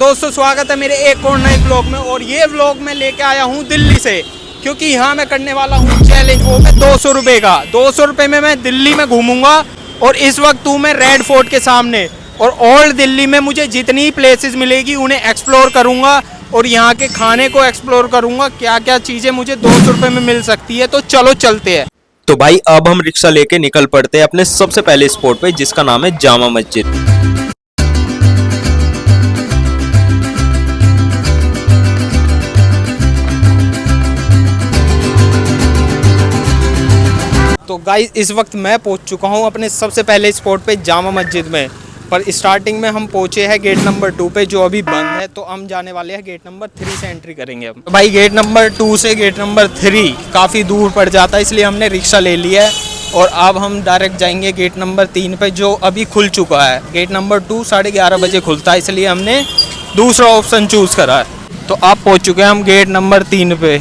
दोस्तों स्वागत है मेरे एक और नए ब्लॉग में। और ये ब्लॉग मैं लेके आया हूँ दिल्ली से, क्योंकि यहाँ मैं करने वाला हूँ चैलेंज। वो मैं 200 रुपये का, 200 रुपये में मैं दिल्ली में घूमूंगा। और इस वक्त हूँ मैं रेड फोर्ट के सामने, और ओल्ड दिल्ली में मुझे जितनी प्लेसेस मिलेगी उन्हें एक्सप्लोर करूँगा और यहाँ के खाने को एक्सप्लोर करूँगा, क्या क्या चीज़ें मुझे 200 रुपये में मिल सकती है। तो चलो चलते हैं। तो भाई अब हम रिक्शा लेके निकल पड़ते हैं अपने सबसे पहले स्पॉट पे, जिसका नाम है जामा मस्जिद। तो गाइस इस वक्त मैं पहुंच चुका हूं अपने सबसे पहले स्पॉट पे जामा मस्जिद में। पर स्टार्टिंग में हम पहुंचे हैं गेट नंबर 2 पे, जो अभी बंद है। तो हम जाने वाले हैं गेट नंबर 3 से एंट्री करेंगे हम। तो भाई गेट नंबर 2 से गेट नंबर 3 काफ़ी दूर पड़ जाता है, इसलिए हमने रिक्शा ले लिया है। और अब हम डायरेक्ट जाएंगे गेट नंबर 3 पे, जो अभी खुल चुका है। गेट नंबर 2 11:30 बजे खुलता है, इसलिए हमने दूसरा ऑप्शन चूज़ करा है। तो अब पहुँच चुके हैं हम गेट नंबर 3 पे।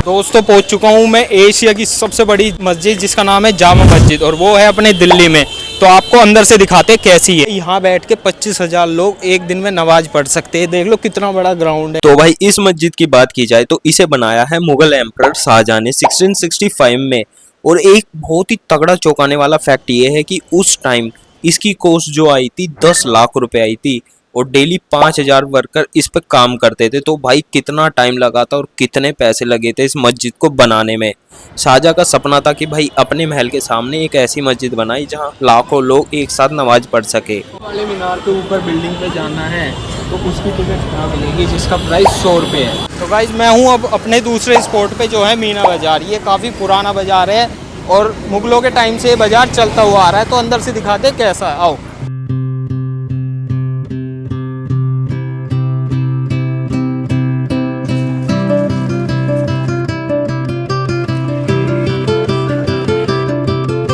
दोस्तों पहुंच चुका हूं मैं एशिया की सबसे बड़ी मस्जिद, जिसका नाम है जामा मस्जिद, और वो है अपने दिल्ली में। तो आपको अंदर से दिखाते कैसी है। यहाँ बैठ के 25,000 लोग एक दिन में नमाज पढ़ सकते हैं। देख लो कितना बड़ा ग्राउंड है। तो भाई इस मस्जिद की बात की जाए तो इसे बनाया है मुगल एम्परर शाहजहां ने 1665 में। और एक बहुत ही तगड़ा चौंकाने वाला फैक्ट ये है कि उस टाइम इसकी कॉस्ट जो आई थी 10 लाख रुपए आई थी, और डेली 5,000 वर्कर इस पे काम करते थे। तो भाई कितना टाइम लगा था और कितने पैसे लगे थे इस मस्जिद को बनाने में। शाहजहां का सपना था कि भाई अपने महल के सामने एक ऐसी मस्जिद बनाई जहां लाखों लोग एक साथ नमाज पढ़ सके। वाले मीनार के ऊपर बिल्डिंग पे जाना है तो उसकी टिकट कहाँ मिलेगी, जिसका प्राइस 100 रुपये है। तो गाइज मैं हूँ अब अपने दूसरे स्पॉट पे, जो है मीना बाजार। ये काफ़ी पुराना बाजार है और मुगलों के टाइम से ये बाजार चलता हुआ आ रहा है। तो अंदर से दिखाते कैसा है, आओ।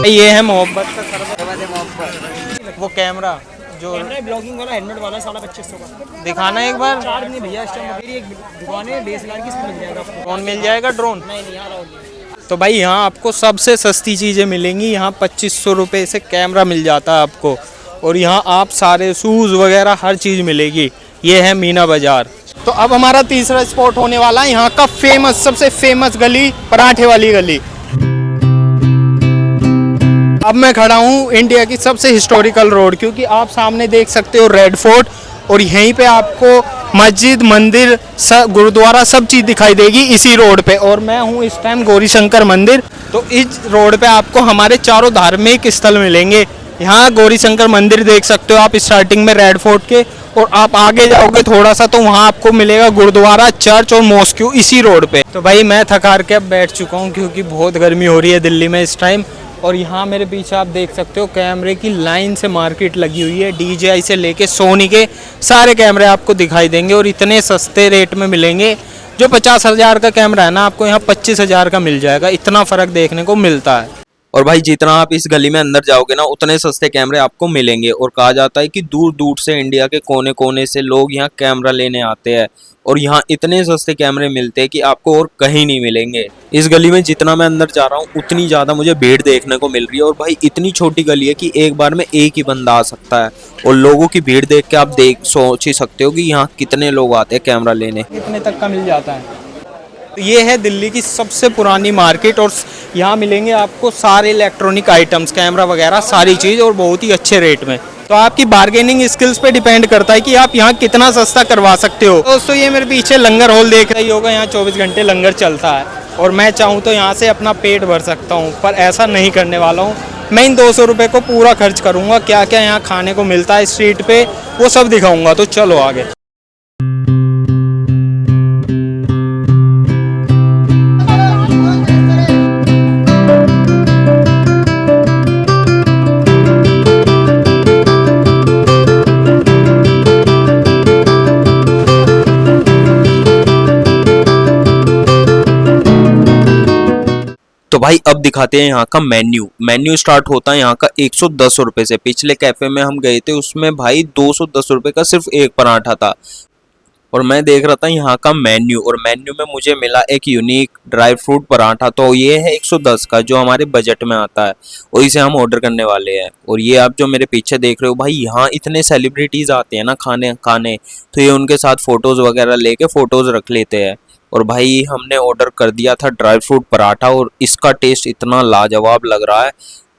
ये है मोहब्बत का सर्वर, वो कैमरा जो ब्लॉगिंग वाला हेलमेट वाला 2550 का दिखाना है एक बार। चार्ज नहीं भैया, इस टाइम मेरी एक दुकान है DSLR की, इसमें मिल जाएगा आपको। ड्रोन मिल जाएगा, ड्रोन नहीं यहाँ रहो। तो भाई यहाँ आपको सबसे सस्ती चीज़ें मिलेंगी। यहाँ 2500 रुपये से कैमरा मिल जाता है आपको, और यहाँ आप सारे शूज़ वगैरह हर चीज़ मिलेगी। ये है मीना बाज़ार। तो अब हमारा तीसरा स्पॉट होने वाला है यहाँ का फेमस, सबसे फेमस गली, पराठे वाली गली। अब मैं खड़ा हूँ इंडिया की सबसे हिस्टोरिकल रोड, क्योंकि आप सामने देख सकते हो रेड फोर्ट, और यहीं पे आपको मस्जिद, मंदिर, गुरुद्वारा सब चीज़ दिखाई देगी इसी रोड पे। और मैं हूँ इस टाइम गौरी शंकर मंदिर। तो इस रोड पे आपको हमारे चारों धार्मिक स्थल मिलेंगे। यहाँ गौरी शंकर मंदिर देख सकते हो आप स्टार्टिंग में रेड फोर्ट के, और आप आगे जाओगे थोड़ा सा तो वहाँ आपको मिलेगा गुरुद्वारा, चर्च और मॉस्क्यू इसी रोड पे। तो भाई मैं थक हार के अब बैठ चुका हूँ, क्योंकि बहुत गर्मी हो रही है दिल्ली में इस टाइम। और यहाँ मेरे पीछे आप देख सकते हो कैमरे की लाइन से मार्केट लगी हुई है। DJI से लेके सोनी के सारे कैमरे आपको दिखाई देंगे, और इतने सस्ते रेट में मिलेंगे। जो 50,000 का कैमरा है ना, आपको यहाँ 25,000 का मिल जाएगा। इतना फ़र्क देखने को मिलता है। और भाई जितना आप इस गली में अंदर जाओगे ना, उतने सस्ते कैमरे आपको मिलेंगे। और कहा जाता है कि दूर दूर से इंडिया के कोने कोने से लोग यहाँ कैमरा लेने आते हैं, और यहाँ इतने सस्ते कैमरे मिलते हैं कि आपको और कहीं नहीं मिलेंगे। इस गली में जितना मैं अंदर जा रहा हूँ उतनी ज़्यादा मुझे भीड़ देखने को मिल रही है। और भाई इतनी छोटी गली है कि एक बार में एक ही बंदा आ सकता है, और लोगों की भीड़ देख के आप सोच ही सकते हो कि यहाँ कितने लोग आते हैं कैमरा लेने। कितने तक का मिल जाता है। ये है दिल्ली की सबसे पुरानी मार्केट, और यहाँ मिलेंगे आपको सारे इलेक्ट्रॉनिक आइटम्स, कैमरा वगैरह सारी चीज़, और बहुत ही अच्छे रेट में। तो आपकी बार्गेनिंग स्किल्स पे डिपेंड करता है कि आप यहाँ कितना सस्ता करवा सकते हो। दोस्तों ये मेरे पीछे लंगर हॉल देख रही होगा, यहाँ 24 घंटे लंगर चलता है, और मैं चाहूँ तो यहाँ से अपना पेट भर सकता हूँ, पर ऐसा नहीं करने वाला हूँ। मैं इन 200 रुपये को पूरा खर्च करूँगा। क्या क्या यहाँ खाने को मिलता है स्ट्रीट पे, वो सब दिखाऊँगा। तो चलो आगे। तो भाई अब दिखाते हैं यहाँ का मेन्यू स्टार्ट होता है यहाँ का 110 रुपये से। पिछले कैफे में हम गए थे, उसमें भाई 210 रुपये का सिर्फ एक पराठा था। और मैं देख रहा था यहाँ का मेन्यू, और मेन्यू में मुझे मिला एक यूनिक ड्राई फ्रूट पराठा। तो ये है 110 का, जो हमारे बजट में आता है, और इसे हम ऑर्डर करने वाले हैं। और ये आप जो मेरे पीछे देख रहे हो भाई, यहाँ इतने सेलिब्रिटीज़ आते हैं ना खाने तो ये उनके साथ फ़ोटोज़ वगैरह लेके फ़ोटोज़ रख लेते हैं। और भाई हमने ऑर्डर कर दिया था ड्राई फ्रूट पराठा, और इसका टेस्ट इतना लाजवाब लग रहा है।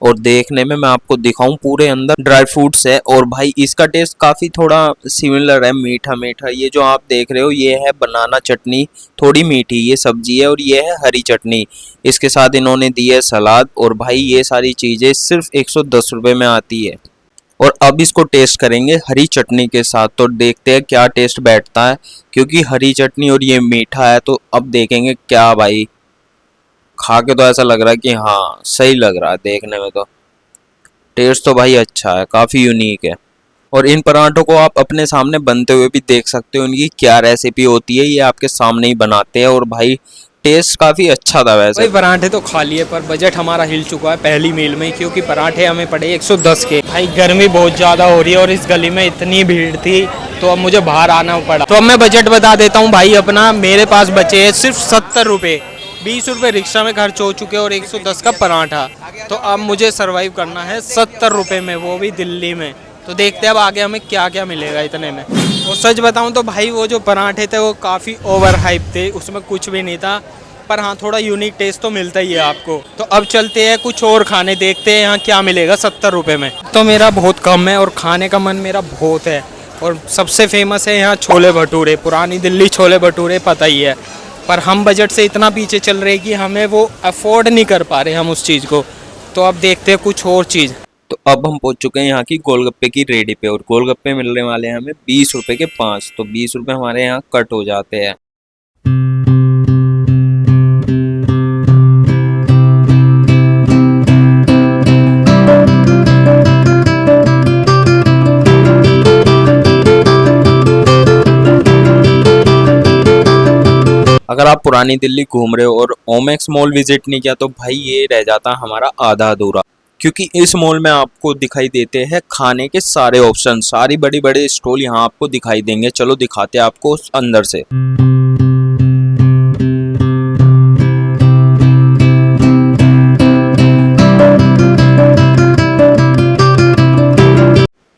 और देखने में मैं आपको दिखाऊं, पूरे अंदर ड्राई फ्रूट्स है, और भाई इसका टेस्ट काफ़ी थोड़ा सिमिलर है, मीठा मीठा। ये जो आप देख रहे हो ये है बनाना चटनी, थोड़ी मीठी ये सब्जी है, और ये है हरी चटनी। इसके साथ इन्होंने दी है सलाद। और भाई ये सारी चीज़ें सिर्फ 110 रुपये में आती है। और अब इसको टेस्ट करेंगे हरी चटनी के साथ, तो देखते हैं क्या टेस्ट बैठता है, क्योंकि हरी चटनी और ये मीठा है। तो अब देखेंगे क्या भाई, खा के तो ऐसा लग रहा है कि हाँ सही लग रहा है, देखने में तो टेस्ट तो भाई अच्छा है, काफ़ी यूनिक है। और इन पराठों को आप अपने सामने बनते हुए भी देख सकते हो, इनकी क्या रेसिपी होती है, ये आपके सामने ही बनाते हैं। और भाई टेस्ट काफ़ी अच्छा था वैसे। भाई पराठे तो खा लिए, पर बजट हमारा हिल चुका है पहली मील में, क्योंकि पराठे हमें पड़े 110 के। भाई गर्मी बहुत ज़्यादा हो रही है और इस गली में इतनी भीड़ थी, तो अब मुझे बाहर आना पड़ा। तो अब मैं बजट बता देता हूँ भाई अपना। मेरे पास बचे हैं सिर्फ 70 रुपये, 20 रुपये रिक्शा में खर्च हो चुके और 110 का पराठा। तो अब मुझे सर्वाइव करना है 70 रुपये में, वो भी दिल्ली में। तो देखते हैं अब आगे हमें क्या क्या मिलेगा इतने में। और सच बताऊं तो भाई वो जो पराठे थे वो काफ़ी ओवर हाइप थे, उसमें कुछ भी नहीं था। पर हाँ, थोड़ा यूनिक टेस्ट तो मिलता ही है आपको। तो अब चलते हैं कुछ और खाने, देखते हैं यहाँ क्या मिलेगा 70 रुपये में। तो मेरा बहुत कम है और खाने का मन मेरा बहुत है। और सबसे फेमस है यहाँ छोले भटूरे, पुरानी दिल्ली छोले भटूरे, पता ही है। पर हम बजट से इतना पीछे चल रहे कि हमें वो अफोर्ड नहीं कर पा रहे हम उस चीज़ को। तो अब देखते हैं कुछ और चीज़। तो अब हम पहुंच चुके हैं यहाँ की गोलगप्पे की रेडी पे, और गोलगप्पे मिलने वाले हैं हमें 20 रुपए के 5। तो 20 रुपए हमारे यहाँ कट हो जाते हैं। अगर आप पुरानी दिल्ली घूम रहे हो और ओमेक्स मॉल विजिट नहीं किया, तो भाई ये रह जाता हमारा आधा अधूरा, क्योंकि इस मॉल में आपको दिखाई देते हैं खाने के सारे ऑप्शन, सारी बड़ी बड़े स्टॉल यहाँ आपको दिखाई देंगे। चलो दिखाते हैं आपको अंदर से।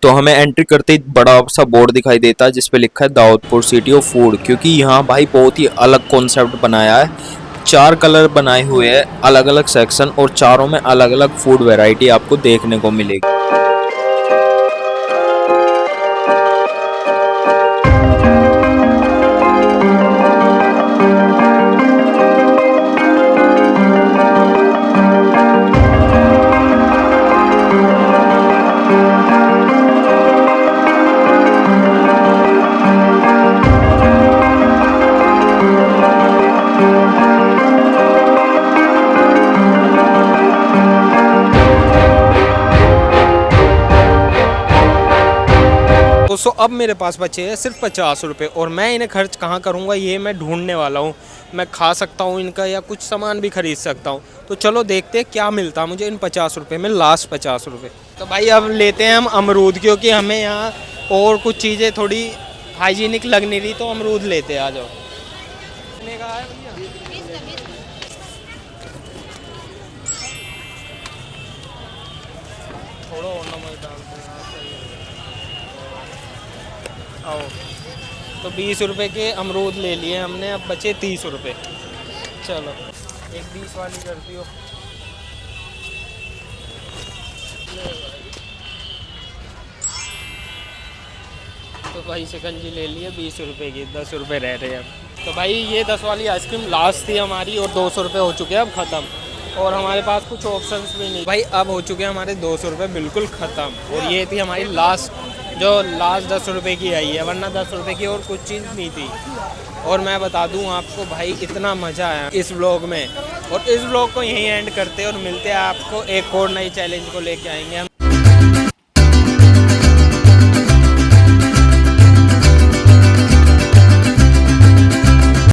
तो हमें एंट्री करते ही बड़ा सा बोर्ड दिखाई देता है जिसपे लिखा है दाऊदपुर सिटी ऑफ फूड, क्योंकि यहाँ भाई बहुत ही अलग कॉन्सेप्ट बनाया है। 4 कलर बनाए हुए हैं, अलग अलग सेक्शन, और चारों में अलग अलग फूड वैरायटी आपको देखने को मिलेगी। तो अब मेरे पास बचे हैं सिर्फ 50 रुपये, और मैं इन्हें खर्च कहाँ करूँगा ये मैं ढूंढने वाला हूँ। मैं खा सकता हूँ इनका, या कुछ सामान भी खरीद सकता हूँ। तो चलो देखते हैं क्या मिलता है मुझे इन 50 रुपये में, लास्ट 50 रुपये। तो भाई अब लेते हैं हम अमरूद, क्योंकि हमें यहाँ और कुछ चीज़ें थोड़ी हाइजीनिक लग नहीं रही, तो अमरूद लेते हैं। आ जाओ। थोड़ा और नमक डाल दो। आओ। तो 20 रुपए के अमरूद ले लिए हमने, अब बचे 30 रुपये। चलो एक 20 वाली कर दियो। तो भाई शिकंजी ले लिए 20 रुपए की, 10 रुपये रह रहे हैं अब। तो भाई ये 10 वाली आइसक्रीम लास्ट थी हमारी, और 200 रुपये हो चुके हैं अब ख़त्म। और हमारे पास कुछ ऑप्शंस भी नहीं भाई, अब हो चुके हैं हमारे 200 रुपये बिल्कुल ख़त्म। और ये थी हमारी लास्ट 10 रुपए की आई है, वरना 10 रुपए की और कुछ चीज़ नहीं थी। और मैं बता दूं आपको भाई, इतना मज़ा आया इस व्लॉग में। और इस व्लॉग को यहीं एंड करते हैं, और मिलते हैं आपको एक और नई चैलेंज को लेके आएंगे हम।